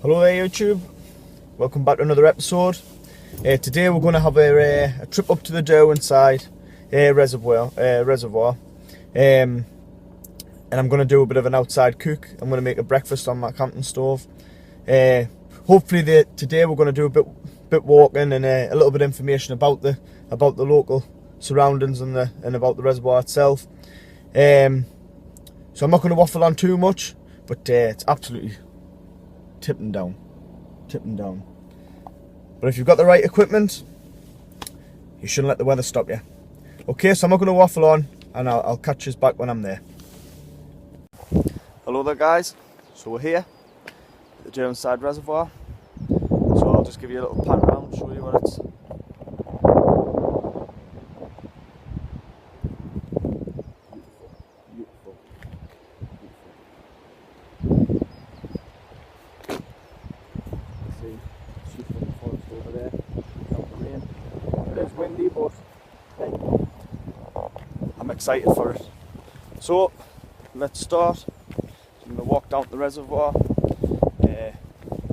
Hello there YouTube, welcome back to another episode. Today we're going to have a trip up to the Derwent Reservoir, and I'm going to do a bit of an outside cook. I'm going to make a breakfast on my camping stove. Hopefully today we're going to do a bit walking and a little bit of information about the local surroundings and about the reservoir itself. So I'm not going to waffle on too much, but it's absolutely tipping down. But if you've got the right equipment, you shouldn't let the weather stop you. Okay, so I'm not going to waffle on, and I'll catch you back when I'm there. Hello there guys, so we're here at the Derwent Reservoir. So I'll just give you a little pan around, show you what it's. Windy, but I'm excited for it. So let's start. So I'm going to walk down the reservoir, and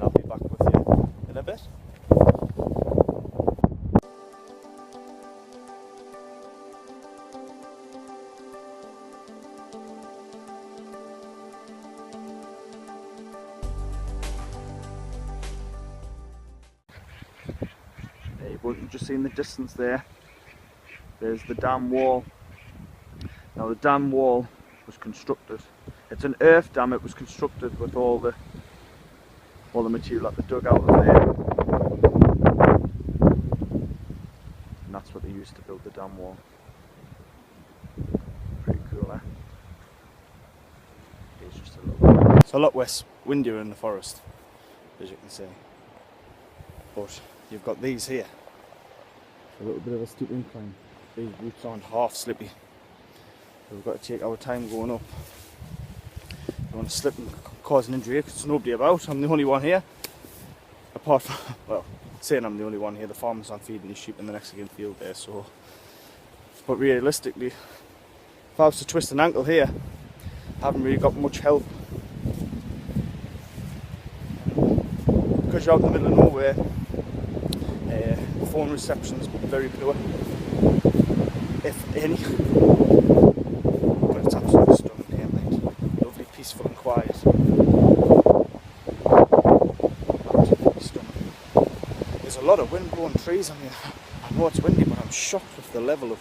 I'll be back with you in a bit. You've just seen the distance there. There's the dam wall. Now the dam wall was constructed. It's an earth dam. It was constructed with all the material that they dug out of there, and that's what they used to build the dam wall. Pretty cool, eh? It's just a little. It's a lot less windier in the forest, as you can see. But you've got these here. A little bit of a steep incline. These roots aren't half slippy. So we've got to take our time going up. Don't want to slip and cause an injury because there's nobody about. I'm the only one here. Apart from, well, saying I'm the only one here, the farmer's on feeding his sheep in the next field there, so. But realistically, if I was to twist an ankle here, I haven't really got much help. Because you're out in the middle of nowhere, phone reception's very poor, if any. But it's absolutely stunning here, mate. Lovely, peaceful and quiet. Absolutely stunning. There's a lot of wind-blown trees. I mean, I know it's windy, but I'm shocked with the level of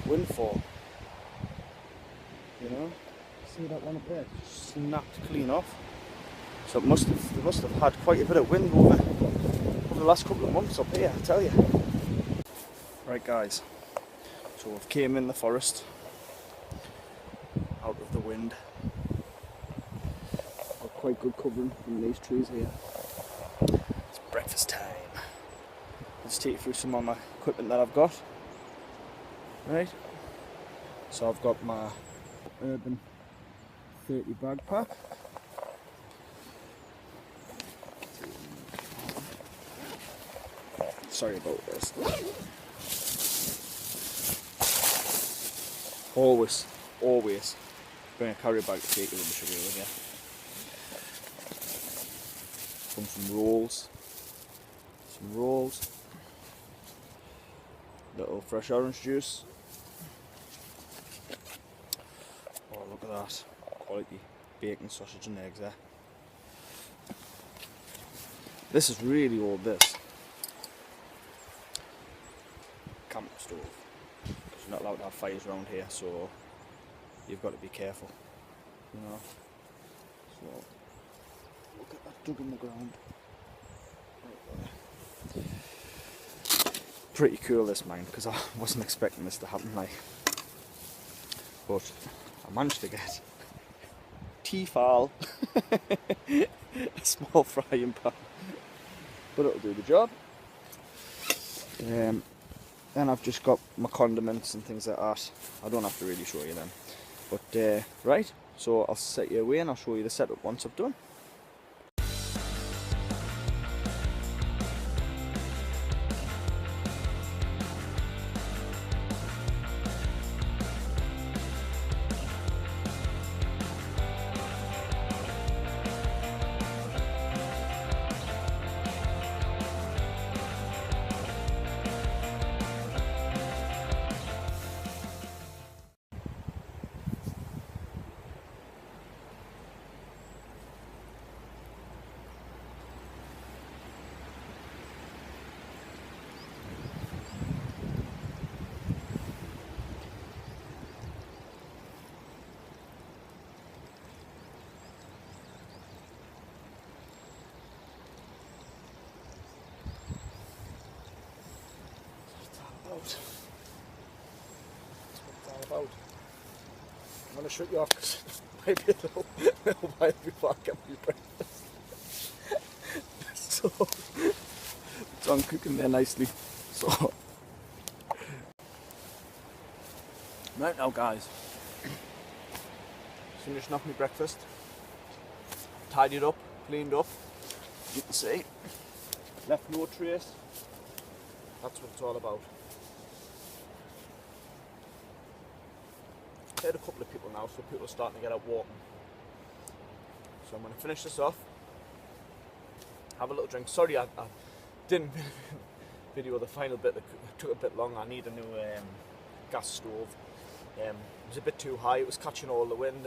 windfall. You know? See that one up there? It's snapped clean off. So they must have had quite a bit of wind over the last couple of months up here, I tell you. Right guys, so we've came in the forest, out of the wind. Got quite good covering from these trees here. It's breakfast time. Let's take you through some of my equipment that I've got. Right, so I've got my Urban 30 bag pack. Sorry about this. Always bring a carry bag to take your rubbish away with you. Some rolls, little fresh orange juice. Oh, look at that, quality bacon, sausage and eggs there. This is really all this. Camp stove, because you're not allowed to have fires around here, so you've got to be careful, you know. So look at that dug in the ground right there. Pretty cool this mine, because I wasn't expecting this to happen, like. But I managed to get Tefal, a small frying pan, but it'll do the job. Then I've just got my condiments and things like that. I don't have to really show you them. But right, so I'll set you away and I'll show you the setup once I've done. loud. I'm going to shut you off because it might be a little while before I get my breakfast. So, it's on cooking there nicely. So, right now guys, finishing off my breakfast, tidied up, cleaned up, you can see, left no trace, that's what it's all about. I've heard a couple of people now, so people are starting to get out walking. So I'm going to finish this off, have a little drink. Sorry I didn't video the final bit, it took a bit long. I need a new gas stove. It was a bit too high, it was catching all the wind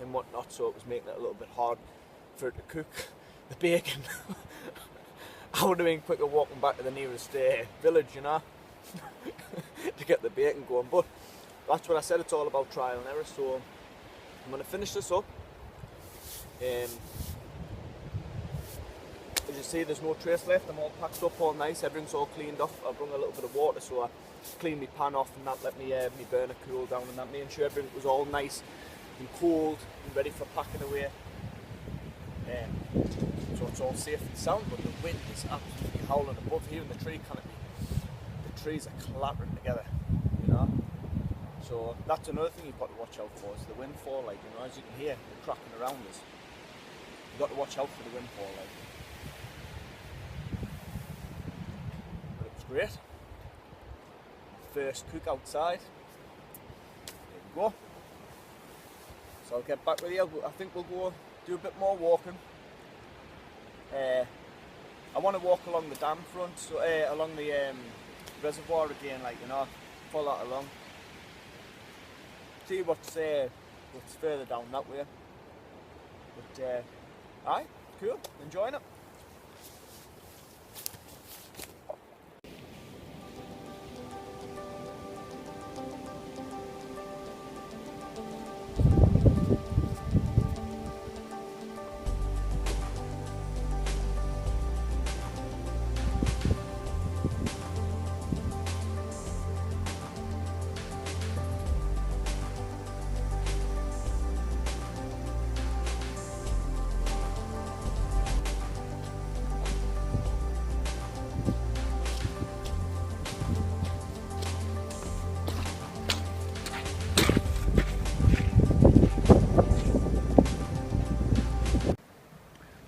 and whatnot, so it was making it a little bit hard for it to cook the bacon. I would have been quicker walking back to the nearest village, you know, to get the bacon going, but that's what I said, it's all about trial and error. So I'm going to finish this up. As you see, there's no trace left, I'm all packed up, all nice, everything's all cleaned off. I've brought a little bit of water so I cleaned my pan off and that, let me burner cool down and that, making sure everything was all nice and cold and ready for packing away. So it's all safe and sound, but the wind is absolutely howling above here in the tree canopy. The trees are clattering together, you know. So that's another thing you've got to watch out for, is the windfall, like, you know, as you can hear, the cracking around us. You've got to watch out for the windfall, like. But it was great. First cook outside. There we go. So I'll get back with you. I think we'll go do a bit more walking. I want to walk along the dam front, so along the reservoir again, like, you know, follow that along. See what's further down that way. But aye, cool, enjoying it.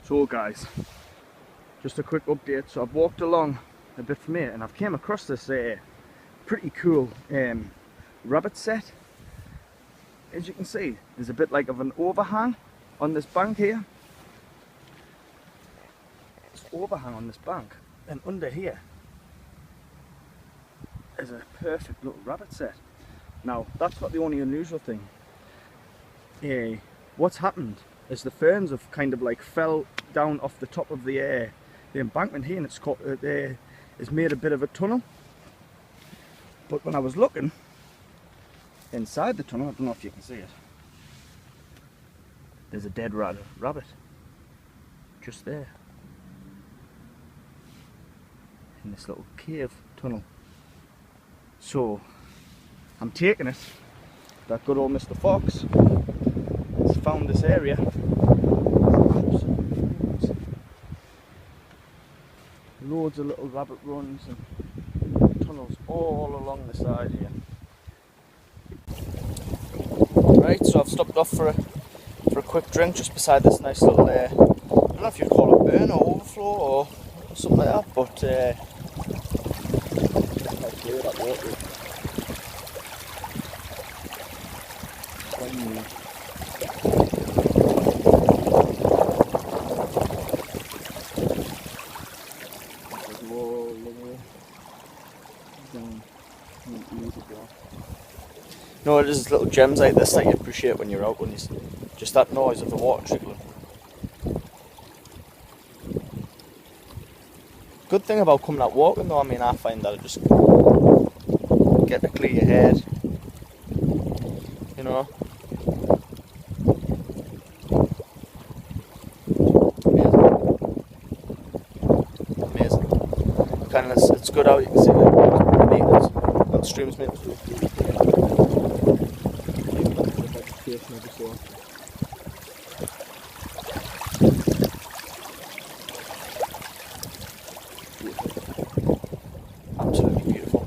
So guys, just a quick update. So I've walked along a bit from here and I've came across this pretty cool rabbit set. As you can see, there's a bit like of an overhang on this bank here. It's overhang on this bank, and under here is a perfect little rabbit set. Now that's not the only unusual thing. What's happened is the ferns have kind of like fell down off the top of the embankment here, and it's made a bit of a tunnel. But when I was looking inside the tunnel, I don't know if you can see it, there's a dead rabbit just there in this little cave tunnel. So I'm taking it that good old Mr. Fox has found this area. Loads of little rabbit runs and tunnels all along the side here. Right, so I've stopped off for a quick drink just beside this nice little, I don't know if you'd call it burn or overflow or something like that, but how clear that water is. No, it is little gems like this that you appreciate when you're out, when you just that noise of the water trickling. Good thing about coming out walking though, I mean, I find that I just get to clear your head, you know. Amazing. Kind of, it's good out, you can see the meters, little streams meters. rotation every so often. Beautiful. Absolutely beautiful.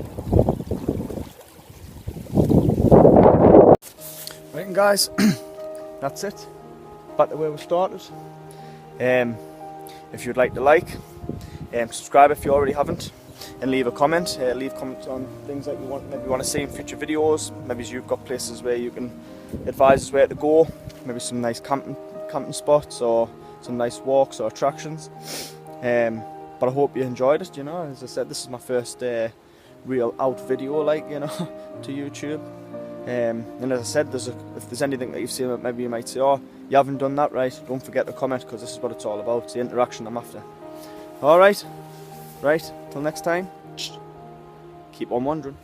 Right, and guys, that's it. Back to where we started. If you'd like to subscribe if you already haven't, and leave a comment. Leave comments on things that you maybe want to see in future videos. Maybe you've got places where you can advise us where to go. Maybe some nice camping spots or some nice walks or attractions. But I hope you enjoyed it. You know, as I said, this is my first real out video, to YouTube. And as I said, if there's anything that you've seen that maybe you might say, oh, you haven't done that right, don't forget to comment, because this is what it's all about. It's the interaction I'm after. Alright, till next time, keep on wondering.